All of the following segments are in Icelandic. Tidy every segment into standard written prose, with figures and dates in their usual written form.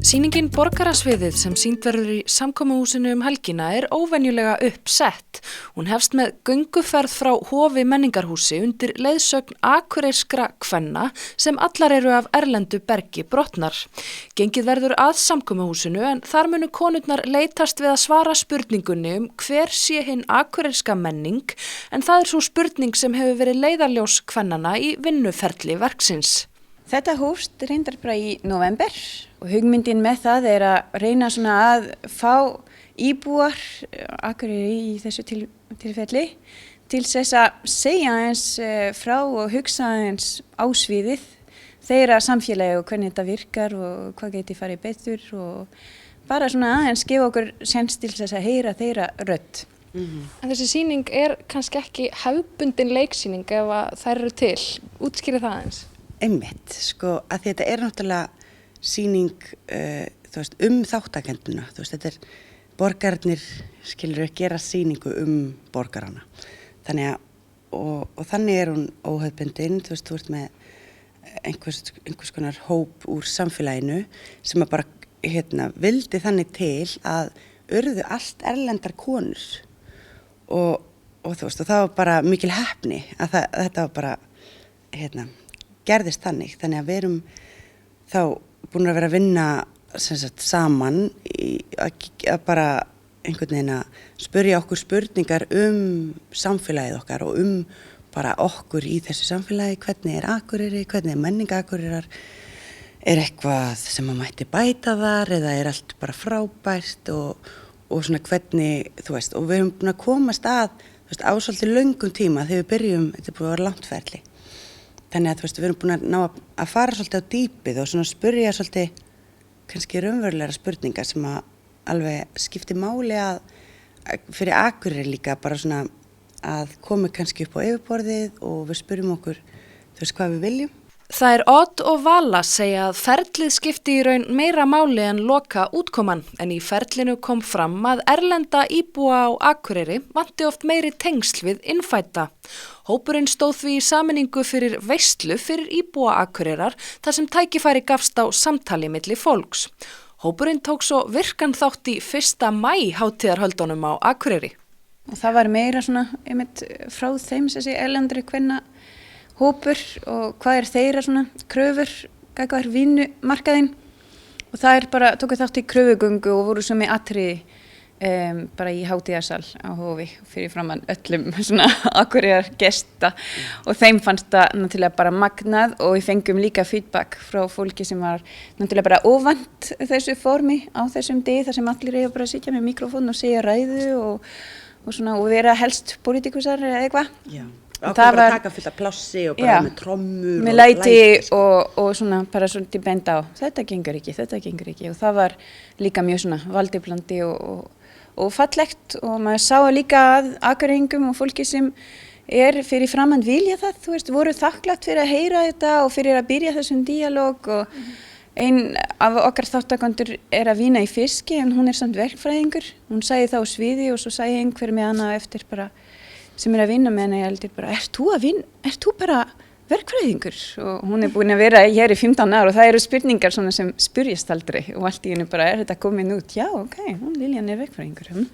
Sýningin Borgarasviðið sem sýnd verður í samkomuhúsinu helgina óvenjulega uppsett. Hún hefst með gönguferð frá Hofi menningarhúsi undir leiðsögn akureyskra kvenna sem allar eru af erlendu bergi brotnar. Gengið verður að samkomuhúsinu en þar munu konurnar leitast við að svara spurningunni hver sé hinn akureyska menning en það svo spurning sem hefur verið leiðarljós kvennana í vinnuferli verksins. Þetta hófst reyndar bara í november og hugmyndin með það að reyna svona að fá íbúar Akureyri í þessu tilfelli til þess að segja eins frá og hugsa eins á sviðið þeirra samfélagi og hvernig þetta virkar og hvað geti farið betur og bara svona aðeins gefa okkur séns til þess að heyra þeirra rödd. En þessi sýning kannski ekki hefðbundin leiksýning ef að þær eru til. Útskýrið það aðeins? Einmitt, að þetta náttúrulega sýning þáttakenduna, þetta borgararnir gera sýningu borgarana, þannig að, og þannig hún óhefðbundin, þú ert með einhvers konar hóp úr samfélaginu sem að bara vildi þannig til að urðu allt erlendar konur og það var bara mikil heppni að þetta var bara, gerðist þannig að við erum þá búin að vera að vinna saman að bara einhvern veginn að spyrja okkur spurningar samfélagið okkar og bara okkur í þessu samfélagi, hvernig Akureyri, hvernig menning Akureyrar, eitthvað sem að mætti bæta þar eða allt bara frábært og svona hvernig, og við erum búin að komast á svolítið löngum tíma þegar við byrjum, þetta er búin að vera langt ferli. Þannig að við erum búin að ná að fara svolítið á dýpið og svona spyrja svolítið kannski raunverulegra spurningar sem að alveg skipti máli að fyrir Akureyri líka bara svona að komi kannski upp á yfirborðið og við spyrjum okkur hvað við viljum. Það Odd og Vala segja að ferlið skipti í raun meira máli en loka útkoman en í ferlinu kom fram að erlenda íbúa á Akureyri vanti oft meiri tengsl við innfædda. Hópurinn stóð því í sameiningu fyrir veislu fyrir íbúa Akureyrar þar sem tækifæri gafst á samtali milli fólks. Hópurinn tók svo virkan þátt í 1. maí hátíðarhöldunum á Akureyri. Og það var meira svona frá þeim þessi erlendri kvenna hópur og hvað þeirra svona kröfur, hvað vinnumarkaðinn og það bara tóku þátt í kröfugöngu og voru svo með atriði bara í hátíðarsal á Hofi fyrir framan öllum svona Akureyrar gesta og þeim fannst það náttúrulega bara magnað og við fengum líka feedback frá fólki sem var náttúrulega bara óvant þessu formi á þessum degi þar sem allir eiga bara að sitja með mikrofón og segja ræðu og vera helst pólitíkusar eða eitthvað. Já. Og það var að taka fullt af plássi og bara með trommur með læti og svona bara svolítið benda á þetta gengur ekki og það var líka mjög svona valdiblandi og fallegt og maður sá líka að Akureyringum og fólki sem fyrir framan vilja það, voru þakklátt fyrir að heyra þetta og fyrir að byrja þessum díalóg og ein af okkar þáttakendur að vinna í fiski en hún samt verkfræðingur, hún sagði það á sviði og svo sagði einhver með hana eftir bara sem að vinna með henni, ég heldur bara, ert þú bara verkfræðingur? Og hún búin að vera hér í 15 ár og það eru spurningar svona sem spyrjast aldrei og allt í henni bara, þetta komin út? Já, ok, Liljan verkfræðingur.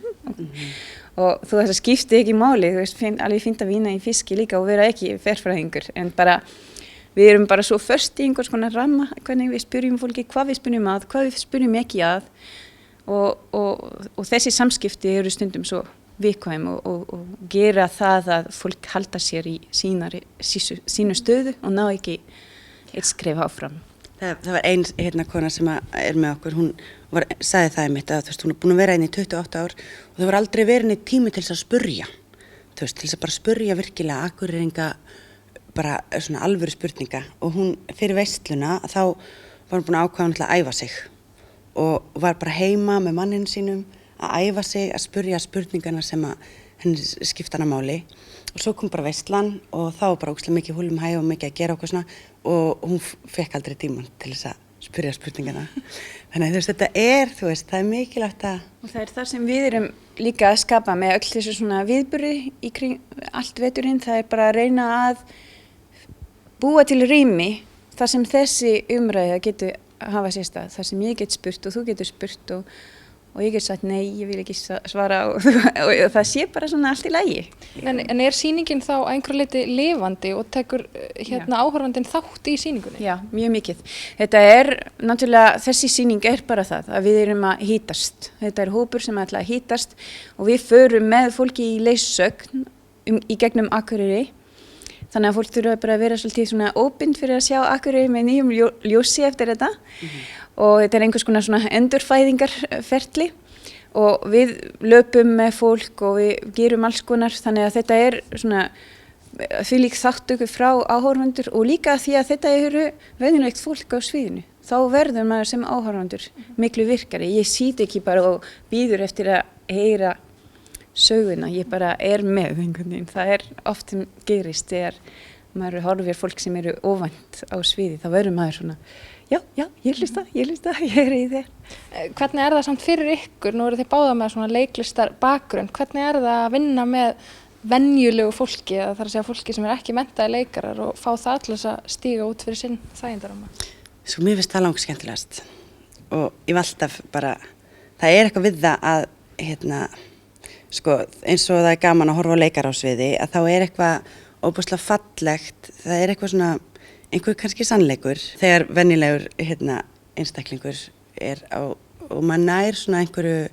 Og þú skipti ekki máli, alveg fínt að vinna í fiski líka og vera ekki verkfræðingur, en bara, við erum bara svo först í einhvers konar ramma, hvernig við spyrjum fólki, hvað við spyrjum að, hvað við spyrjum ekki að og þessi samskipti eru stundum svo viðkvæm og gera það að fólk halda sér í sínu stöðu og ná ekki eitt skref áfram. Það var ein kona sem með okkur, hún sagði það einmitt að hún búin að vera inn í 28 ár og það var aldrei verið neitt tími til þess að spurja, til þess að bara spurja virkilega Akureyringa bara svona alvöru spurninga og hún fyrir veisluna þá var hún búin að ákveða að æfa sig og var bara heima með manninu sínum að æfa sig, að spurja spurningarna sem að henni skipta hana máli og svo kom bara veislan og þá var bara ógeðslega mikið húllum hæ og mikið að gera okkur svona og hún fekk aldrei tímann til þess að spyrja spurningarna. Þannig að þetta það mikilvægt að... Og það það sem við erum líka að skapa með öll þessu svona viðburði í kring allt veturinn, það bara að reyna að búa til rými þar sem þessi umræða getur hafa sér stað, þar sem ég get spurt og þú getur spurt og ég get sagt nei, ég vil ekki svara og það sé bara svona allt í lagi. En er sýningin þá að einhverju leyti lifandi og tekur áhorfandinn þátt í sýningunni? Já, mjög mikið. Þetta er náttúrulega, þessi sýning er bara það að við erum að hítast. Þetta er hópur sem ætla að hítast og við förum með fólki í leiðsögn í gegnum Akureyri. Þannig að fólk þurfa bara að vera svolítið svona óbind fyrir að sjá Akureyri með nýjum ljósi eftir þetta. Og þetta er einhvers konar svona endurfæðingarferli og við löpum með fólk og við gerum alls konar, þannig að þetta er svona þvílík þáttöku frá áhorfandur og líka því að þetta eru venjulegt fólk á sviðinu. Þá verður maður sem áhorfandur miklu virkari. Ég sít ekki bara og bíður eftir að heyra söguna, ég bara er með einhvern veginn. Það er oft sem gerist þegar maður horfir fólk sem eru óvænt á sviði, þá verður maður svona já, ég hlusta, ég er í þér. Hvernig er það samt fyrir ykkur? Nú eru þið báða með svona leiklistar bakgrunn. Hvernig er það að vinna með venjulegu fólki, eða þar að segja fólki sem er ekki menntaði leikarar og fá það alls að stíga út fyrir sinn þægindaramma? Svo mér finnst það langskemmtilegast og ég var alltaf bara, það er eitthvað við það að, sko, eins og það er gaman að horfa á leikara á sviði, að þá er eitthvað óbúslega fallegt, það er eitthvað svona, einhver kannski sannleikur þegar venjulegur einstaklingur er á og maður nær svona einhverju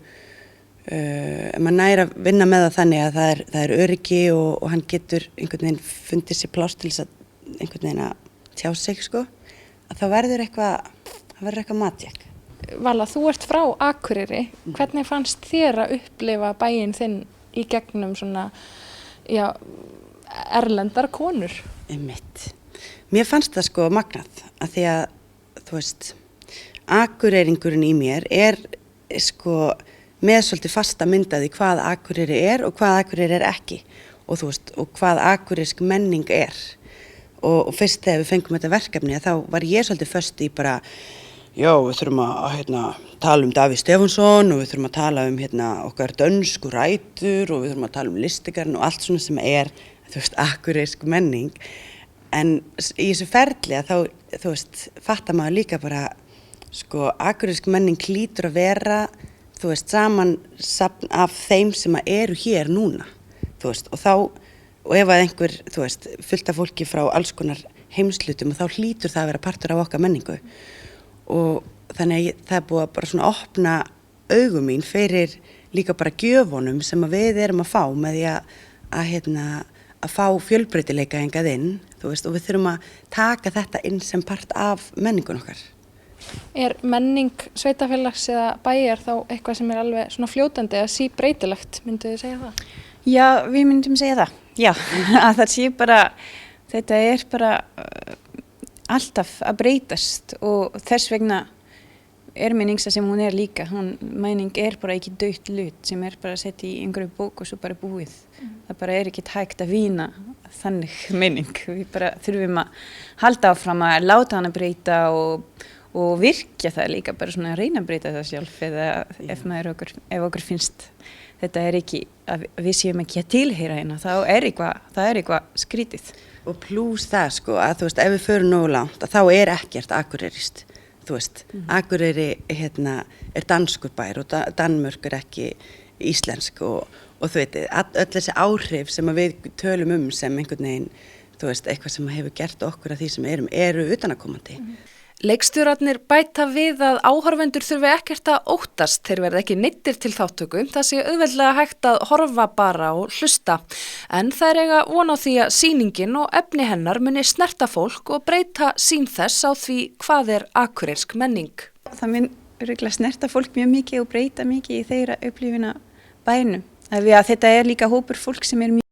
maður nær að vinna með það þannig að það er öryggi og hann getur einhvern veginn fundið sér pláss til þess að einhvern veginn að tjá sig sko, að það verður eitthvað matjekk. Vala, þú ert frá Akureyri. Hvernig fannst þér að upplifa bæinn þinn í gegnum svona erlendar konur? Einmitt. Mér fannst það sko magnað að því að, þú veist, akureyringurinn í mér er sko með svolítið fasta myndaði hvað Akureyri er og hvað Akureyri er ekki og þú veist, og hvað akureyrisk menning er. Og fyrst þegar við fengum þetta verkefni þá var ég svolítið föst í bara, já, við þurfum að tala um Davíð Stefánsson og við þurfum að tala um okkar dönsku rætur og við þurfum að tala um listikarinn og allt svona sem er, þú veist, akureyrisk menning. En í þessu ferli að þá, þú veist, fattar maður líka bara, sko, akureyrisk menning hlýtur að vera, þú veist, samansafn af þeim sem eru hér núna, þú veist, og ef að einhver, þú veist, fullt af fólki frá alls konar heimslutum og þá hlýtur það að vera partur af okkar menningu. Og þannig að það er búið að bara svona opna augum mín fyrir líka bara gjöfunum sem að við erum að fá með því að fá fjölbreytileika hingað inn, þú veist, og við þurfum að taka þetta inn sem part af menningun okkar. Er menning sveitafélags eða bæjar þá eitthvað sem er alveg svona fljótandi eða síbreytilegt, myndu þið segja það? Já, við myndum segja það. Já, að það sé bara, þetta er bara alltaf að breytast og þess vegna er menningsa sem hún er líka. Menning er bara ekki dautt hlut sem er bara að setja í einhverju bók og svo bara búið. Það bara er ekki hægt að vína þannig menning. Við bara þurfum að halda áfram að láta hana breyta og virkja það líka, bara svona að reyna að breyta það sjálf eða ef okkur finnst þetta er ekki, að við séum ekki að tilheyra hérna, það er eitthvað skrítið. Og plús það sko að þú veist, ef við förum nógu langt að þá er ekkert akureyrist, þú veist, Akureyri er danskur bær og Danmörk er ekki íslensk og þú veit, öll þessi áhrif sem við tölum sem einhvern veginn, þú veist, eitthvað sem hefur gert okkur að því sem eru utanakomandi. Leikstjórarnir bæta við að áhorfendur þurfi ekkert að óttast, þeir verða ekki neyddir til þáttöku, það sé auðveldlega hægt að horfa bara og hlusta. En það er eiga von á því að sýningin og efni hennar muni snerta fólk og breyta sýn þess á því hvað er akureyrisk menning. Það mun örugglega snerta fólk mjög mikið og breyta mikið í þeirra upplifuna bænum. Að þetta er líka hópur fólk sem er mjög